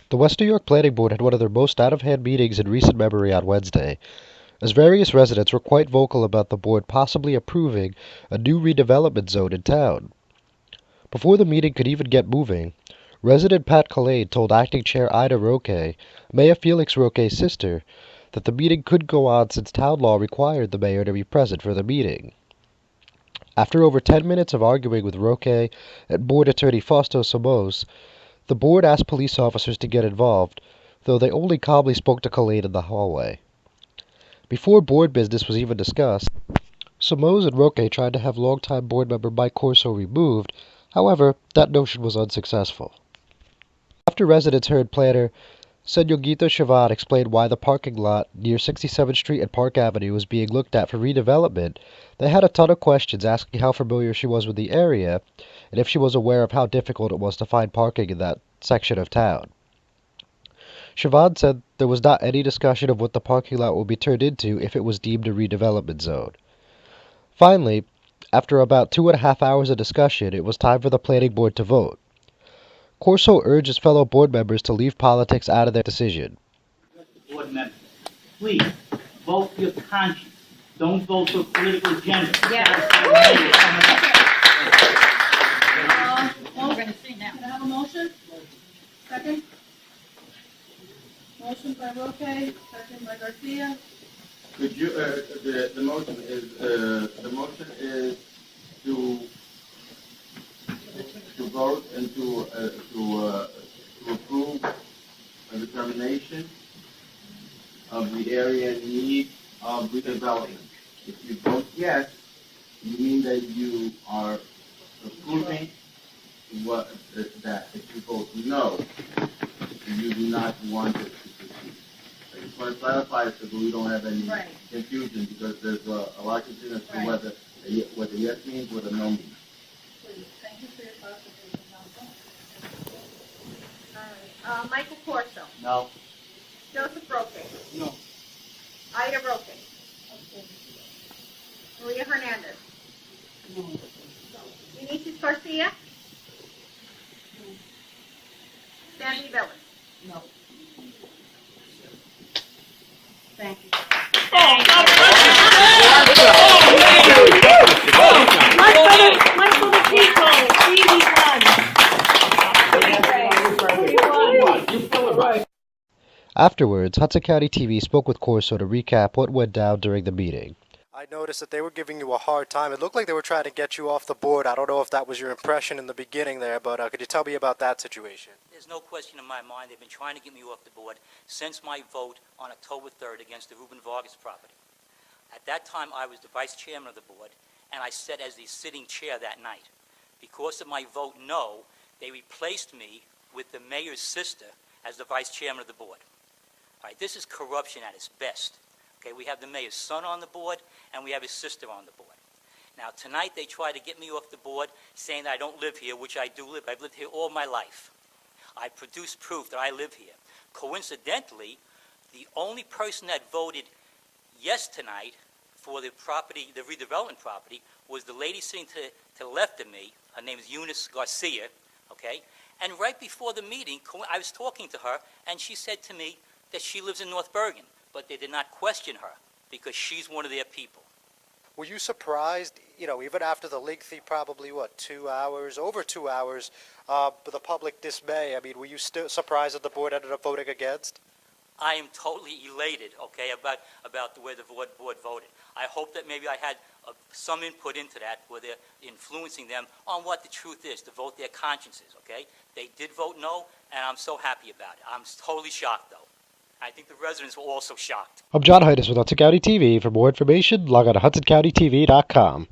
The West New York Planning Board had one of their most out-of-hand meetings in recent memory on Wednesday, as various residents were quite vocal about the board possibly approving a new redevelopment zone in town. Before the meeting could even get moving, resident Pat Collade told Acting Chair Ida Roque, Mayor Felix Roque's sister, that the meeting could go on since town law required the mayor to be present for the meeting. After over 10 minutes of arguing with Roque and board attorney Fausto Somos, the board asked police officers to get involved, though they only calmly spoke to Collade in the hallway. Before board business was even discussed, Somos and Roque tried to have longtime board member Mike Corso removed. However, that notion was unsuccessful. After residents heard planner Senyogito Chavan explain why the parking lot near 67th Street and Park Avenue was being looked at for redevelopment, they had a ton of questions asking how familiar she was with the area and if she was aware of how difficult it was to find parking in that section of town. Chavan said there was not any discussion of what the parking lot would be turned into if it was deemed a redevelopment zone. Finally, after about 2.5 hours of discussion, it was time for the planning board to vote. Corso urged his fellow board members to leave politics out of their decision. Board members, please vote for your conscience. Don't vote for political agenda. Yeah. We're going to see now. Can I have a motion? Second? Motion by Roque, second by Garcia. Could you, the motion is to vote and to approve a determination of the area in need of redevelopment. If you vote yes, you mean that you are approving what that. If you vote no, you do not want it to proceed. I just want to clarify so that we don't have any confusion, because there's a lot of confusion as to whether what the yes means, what the no means. Please, thank you for your clarification, counsel. All right. Michael Corso. No. Joseph Roque. No. Ida Roque. Maria Hernandez. No. Vinicius Garcia. Sandy Villas. No. Thank you. One for the people. Afterwards, Hudson County TV spoke with Corso to recap what went down during the meeting. I noticed that they were giving you a hard time. It looked like they were trying to get you off the board. I don't know if that was your impression in the beginning there, but could you tell me about that situation? There's no question in my mind they've been trying to get me off the board since my vote on October 3rd against the Ruben Vargas property. At that time, I was the vice chairman of the board, and I sat as the sitting chair that night. Because of my vote no, they replaced me with the mayor's sister as the vice chairman of the board. All right, this is corruption at its best. Okay, we have the mayor's son on the board, and we have his sister on the board. Now, tonight they try to get me off the board, saying that I don't live here, which I do live. I've lived here all my life. I produced proof that I live here. Coincidentally, the only person that voted yes tonight for the property, the redevelopment property, was the lady sitting to the left of me. Her name is Eunice Garcia, okay? And right before the meeting, I was talking to her, and she said to me that she lives in North Bergen, but they did not question her because she's one of their people. Were you surprised, even after the lengthy, probably, over 2 hours, the public dismay? I mean, were you still surprised that the board ended up voting against? I am totally elated, okay, about the way the board voted. I hope that maybe I had some input into that, where they're influencing them on what the truth is, to vote their consciences, okay? They did vote no, and I'm so happy about it. I'm totally shocked, though. I think the residents were also shocked. I'm John Heides with Hudson County TV. For more information, log on to HudsonCountyTV.com.